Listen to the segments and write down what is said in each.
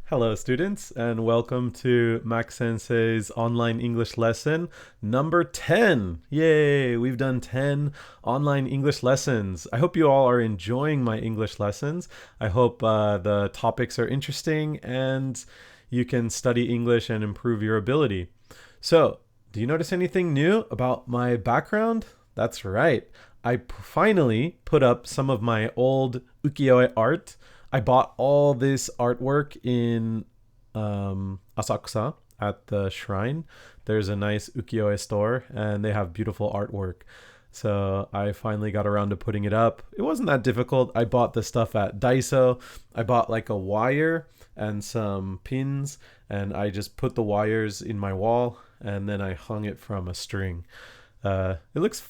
Hello, students, and welcome to Max Sensei's online English lesson number 10. Yay! We've done 10 online English lessons. I hope you all are enjoying my English lessons. I hope the topics are interesting and you can study English and improve your ability. So, do you notice anything new about my background? That's right. I finally put up some of my old ukiyo-e art. I bought all this artwork in Asakusa at the shrine. There's a nice ukiyo-e store and they have beautiful artwork. So I finally got around to putting it up. It wasn't that difficult. I bought the stuff at Daiso. I bought like a wire and some pins, and I just put the wires in my wall and then I hung it from a string. It looks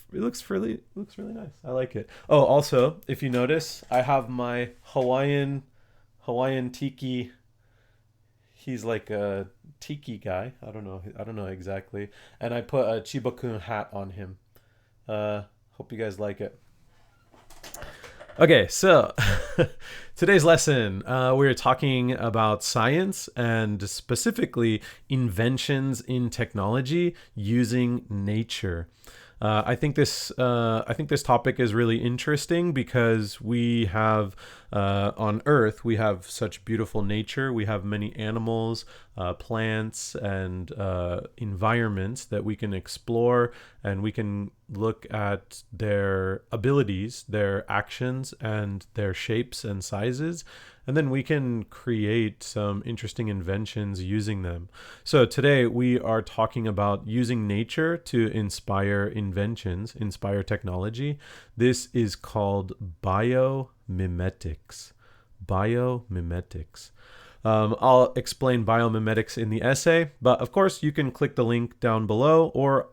really nice. I like it. Oh, also, if you notice, I have my Hawaiian tiki. He's like a tiki guy. I don't know exactly. And I put a Chibokun hat on him. Hope you guys like it. Okay, so today's lesson, we're talking about science and specifically inventions in technology using nature. I think this topic is really interesting because we have on Earth we have such beautiful nature. We have many animals, plants, and environments that we can explore, and we can look at their abilities, their actions, and their shapes and sizes. And then we can create some interesting inventions using them. So today we are talking about using nature to inspire inventions, inspire technology. This is called biomimetics. Biomimetics. I'll explain biomimetics in the essay, but of course you can click the link down below, or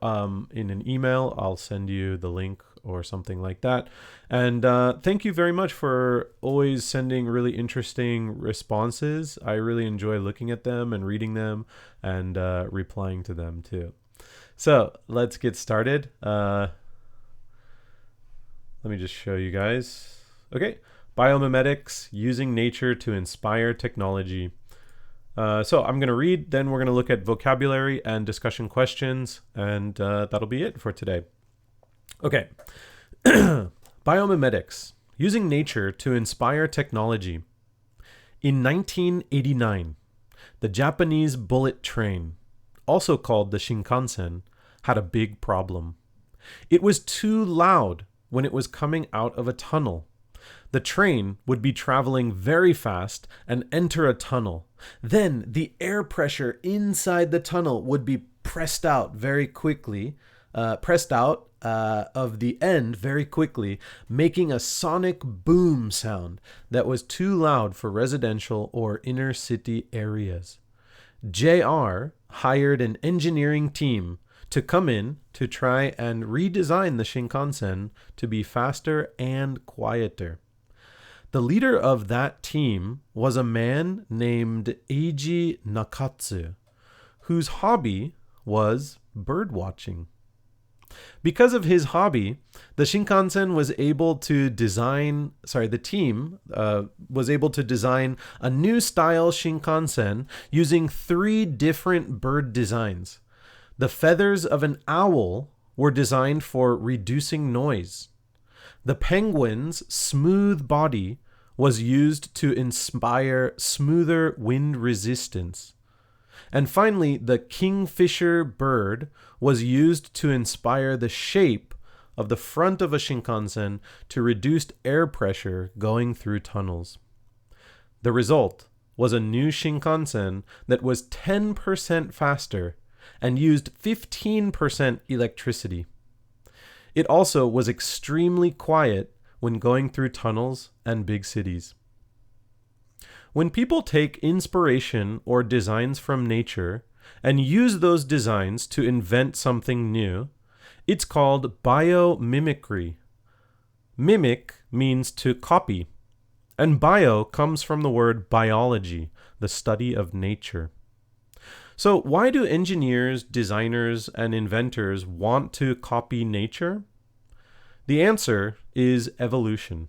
in an email, I'll send you the link or something like that. And thank you very much for always sending really interesting responses. I really enjoy looking at them and reading them and replying to them too. So let's get started. Let me just show you guys. Okay. Biomimetics, using nature to inspire technology. So I'm going to read, then we're going to look at vocabulary and discussion questions, and that'll be it for today. Okay. Biomimetics, using nature to inspire technology. In 1989, the Japanese bullet train, also called the Shinkansen, had a big problem. It was too loud when it was coming out of a tunnel. The train would be traveling very fast and enter a tunnel. Then the air pressure inside the tunnel would be pressed out very quickly, of the end very quickly, making a sonic boom sound that was too loud for residential or inner city areas. JR hired an engineering team to come in to try and redesign the Shinkansen to be faster and quieter. The leader of that team was a man named Eiji Nakatsu, whose hobby was bird watching. Because of his hobby, the team was able to design a new style Shinkansen using 3 different bird designs. The feathers of an owl were designed for reducing noise. The penguin's smooth body was used to inspire smoother wind resistance. And finally, the kingfisher bird was used to inspire the shape of the front of a Shinkansen to reduce air pressure going through tunnels. The result was a new Shinkansen that was 10% faster and used 15% electricity. It also was extremely quiet when going through tunnels and big cities. When people take inspiration or designs from nature and use those designs to invent something new, it's called biomimicry. Mimic means to copy, and bio comes from the word biology, the study of nature. So why do engineers, designers, and inventors want to copy nature? The answer is evolution.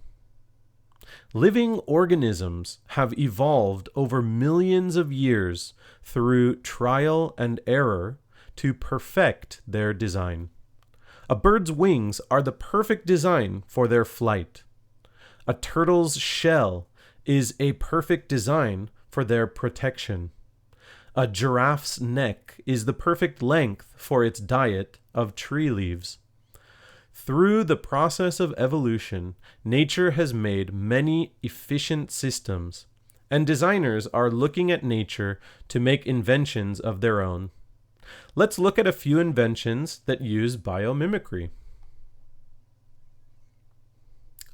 Living organisms have evolved over millions of years through trial and error to perfect their design. A bird's wings are the perfect design for their flight. A turtle's shell is a perfect design for their protection. A giraffe's neck is the perfect length for its diet of tree leaves. Through the process of evolution, nature has made many efficient systems, and designers are looking at nature to make inventions of their own. Let's look at a few inventions that use biomimicry.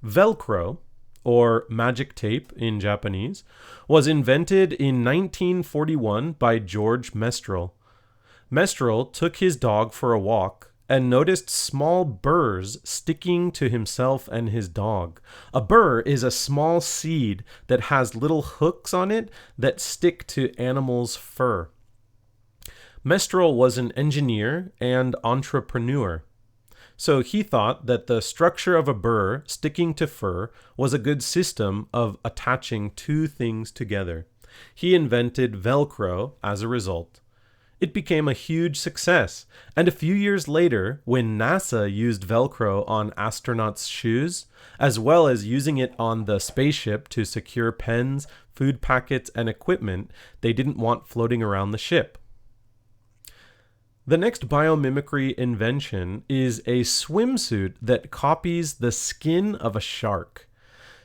Velcro, or magic tape in Japanese, was invented in 1941 by George Mestral. Mestral took his dog for a walk and noticed small burrs sticking to himself and his dog. A burr is a small seed that has little hooks on it that stick to animals' fur. Mestral was an engineer and entrepreneur. So he thought that the structure of a burr sticking to fur was a good system of attaching two things together. He invented Velcro as a result. It became a huge success, and a few years later, when NASA used Velcro on astronauts' shoes, as well as using it on the spaceship to secure pens, food packets, and equipment they didn't want floating around the ship. The next biomimicry invention is a swimsuit that copies the skin of a shark.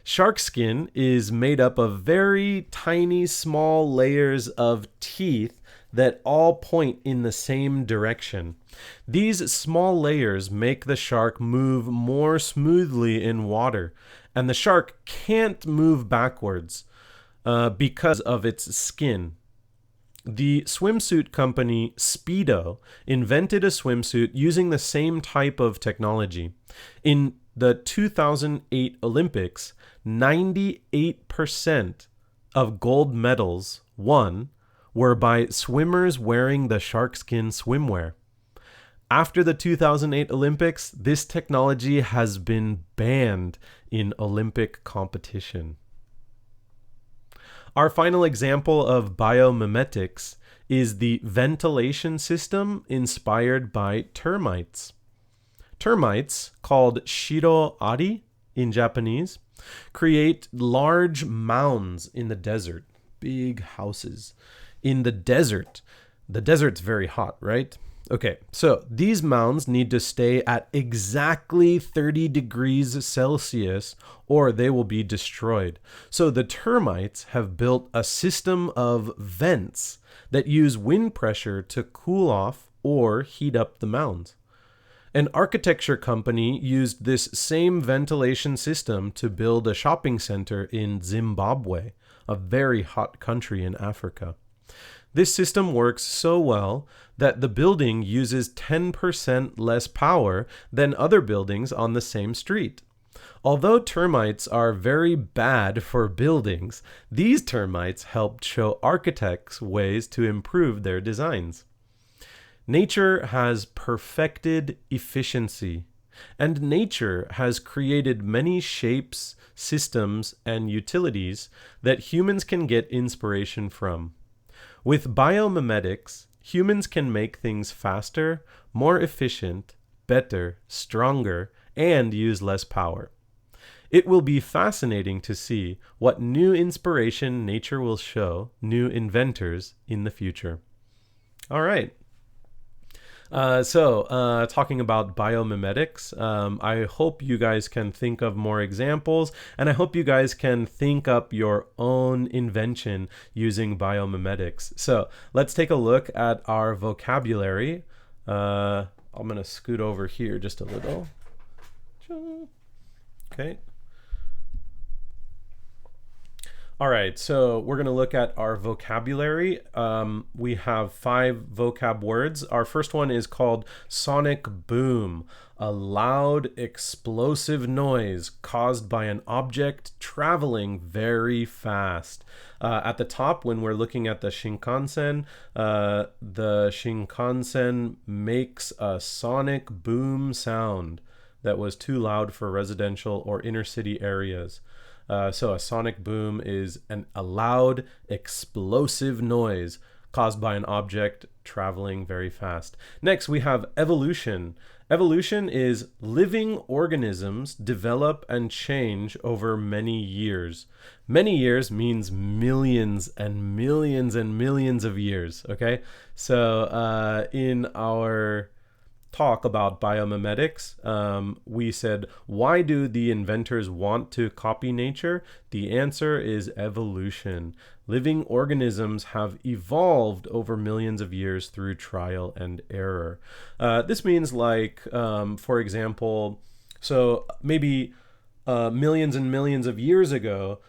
Shark skin is made up of very tiny, small layers of teeth that all point in the same direction. These small layers make the shark move more smoothly in water, and the shark can't move backwards because of its skin. The swimsuit company Speedo invented a swimsuit using the same type of technology. In the 2008 Olympics, 98% of gold medals won were by swimmers wearing the sharkskin swimwear. After the 2008 Olympics, this technology has been banned in Olympic competition. Our final example of biomimetics is the ventilation system inspired by termites. Termites, called shiro-ari in Japanese, create large mounds in the desert, big houses. In the desert's very hot, right? Okay, so these mounds need to stay at exactly 30 degrees Celsius or they will be destroyed. So the termites have built a system of vents that use wind pressure to cool off or heat up the mounds. An architecture company used this same ventilation system to build a shopping center in Zimbabwe, a very hot country in Africa. This system works so well that the building uses 10% less power than other buildings on the same street. Although termites are very bad for buildings, these termites helped show architects ways to improve their designs. Nature has perfected efficiency, and nature has created many shapes, systems, and utilities that humans can get inspiration from. With biomimetics, humans can make things faster, more efficient, better, stronger, and use less power. It will be fascinating to see what new inspiration nature will show new inventors in the future. All right. Talking about biomimetics, I hope you guys can think of more examples, and I hope you guys can think up your own invention using biomimetics. So let's take a look at our vocabulary. I'm going to scoot over here just a little. Okay. All right, so we're going to look at our vocabulary. We have 5 vocab words. Our first one is called sonic boom, a loud, explosive noise caused by an object traveling very fast. At the top, when we're looking at the Shinkansen makes a sonic boom sound that was too loud for residential or inner city areas. So a sonic boom is a loud, explosive noise caused by an object traveling very fast. Next, we have evolution. Evolution is living organisms develop and change over many years. Many years means millions and millions and millions of years, okay? So in our talk about biomimetics, we said, why do the inventors want to copy nature? The answer is evolution. Living organisms have evolved over millions of years through trial and error. This means like, for example, so maybe millions and millions of years ago,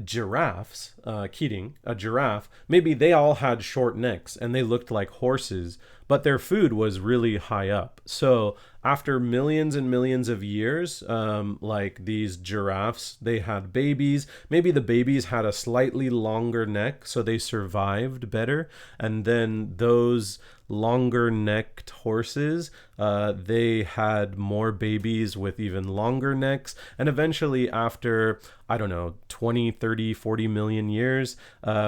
giraffes, Keating, a giraffe, maybe they all had short necks and they looked like horses, but their food was really high up. So after millions and millions of years, like these giraffes, they had babies. Maybe the babies had a slightly longer neck, so they survived better. And then those longer necked horses, they had more babies with even longer necks. And eventually after, I don't know, 20, 30, 40 million years,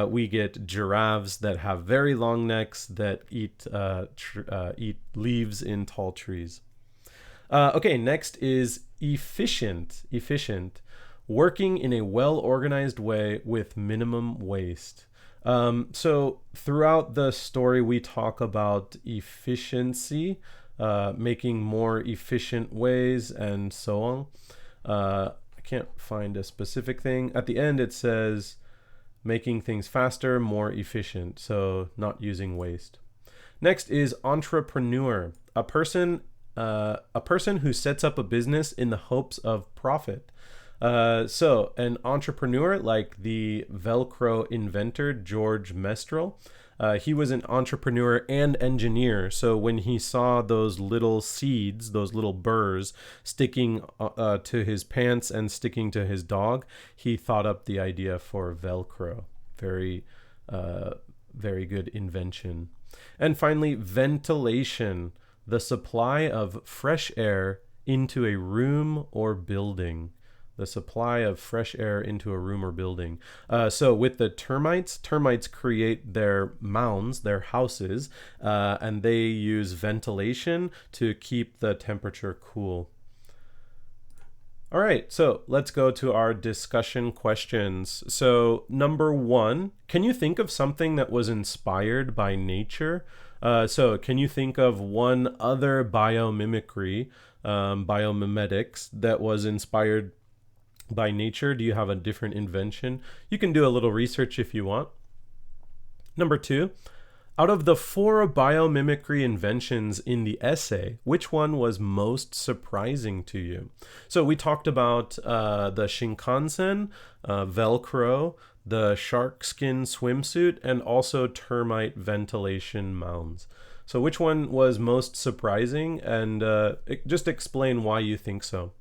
we get giraffes that have very long necks that eat leaves in tall trees. Okay, next is efficient. Efficient, working in a well-organized way with minimum waste. So throughout the story, we talk about efficiency, making more efficient ways and so on. I can't find a specific thing. At the end, it says making things faster, more efficient, so not using waste. Next is entrepreneur, a person who sets up a business in the hopes of profit. So an entrepreneur, like the Velcro inventor George Mestral, he was an entrepreneur and engineer. So when he saw those little seeds, those little burrs sticking to his pants and sticking to his dog, he thought up the idea for Velcro. Very good invention. And finally, ventilation, the supply of fresh air into a room or building. The supply of fresh air into a room or building. So with the termites create their mounds, their houses, and they use ventilation to keep the temperature cool. All right, so let's go to our discussion questions. So number 1, can you think of something that was inspired by nature? So can you think of one other biomimicry, biomimetics, that was inspired by nature? Do you have a different invention? You can do a little research if you want. Number 2, out of the 4 biomimicry inventions in the essay, which one was most surprising to you? So we talked about the Shinkansen, Velcro, the shark skin swimsuit, and also termite ventilation mounds. So which one was most surprising? And just explain why you think so.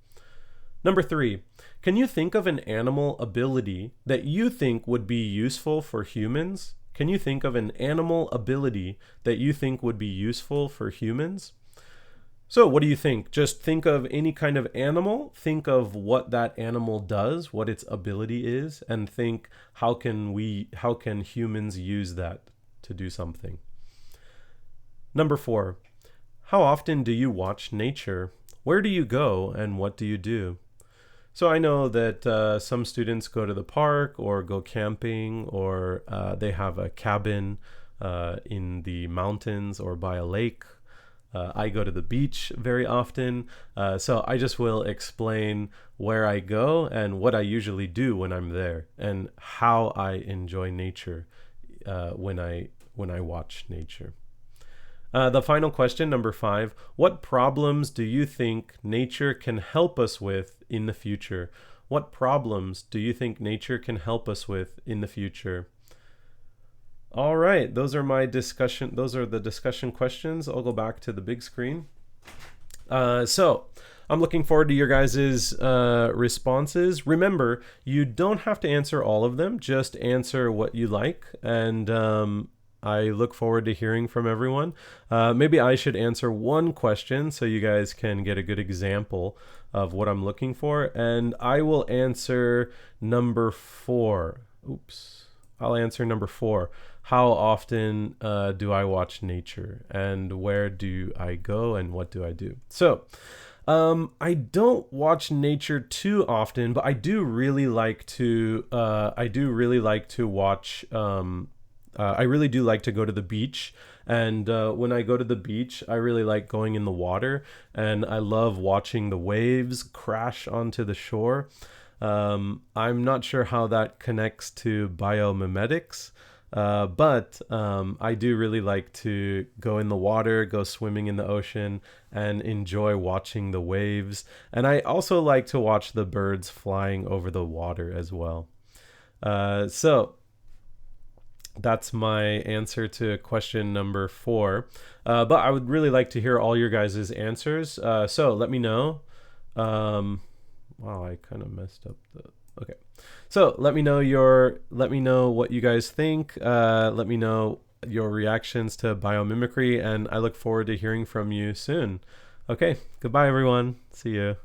Number 3, can you think of an animal ability that you think would be useful for humans? Can you think of an animal ability that you think would be useful for humans? So what do you think? Just think of any kind of animal, think of what that animal does, what its ability is, and think how can humans use that to do something? Number 4, how often do you watch nature? Where do you go and what do you do? So I know that some students go to the park or go camping, or they have a cabin in the mountains or by a lake. I go to the beach very often. So I just will explain where I go and what I usually do when I'm there and how I enjoy nature when I watch nature. The final question, number 5, what problems do you think nature can help us with in the future? What problems do you think nature can help us with in the future? All right, those are the discussion questions. I'll go back to the big screen. So I'm looking forward to your guys' responses. Remember, you don't have to answer all of them, just answer what you like. And I look forward to hearing from everyone. Maybe I should answer one question so you guys can get a good example of what I'm looking for. And I will answer number 4. I'll answer number 4. How often do I watch nature, and where do I go, and what do I do? So, I don't watch nature too often, but I do really like to. Watch. I really do like to go to the beach, and when I go to the beach, I really like going in the water, and I love watching the waves crash onto the shore. I'm not sure how that connects to biomimetics, but I do really like to go in the water, go swimming in the ocean, and enjoy watching the waves. And I also like to watch the birds flying over the water as well. So that's my answer to question number 4. But I would really like to hear all your guys' answers. So let me know. Wow, I kind of messed up the. Okay, so let me know what you guys think. Let me know your reactions to biomimicry, and I look forward to hearing from you soon. Okay, goodbye everyone. See you.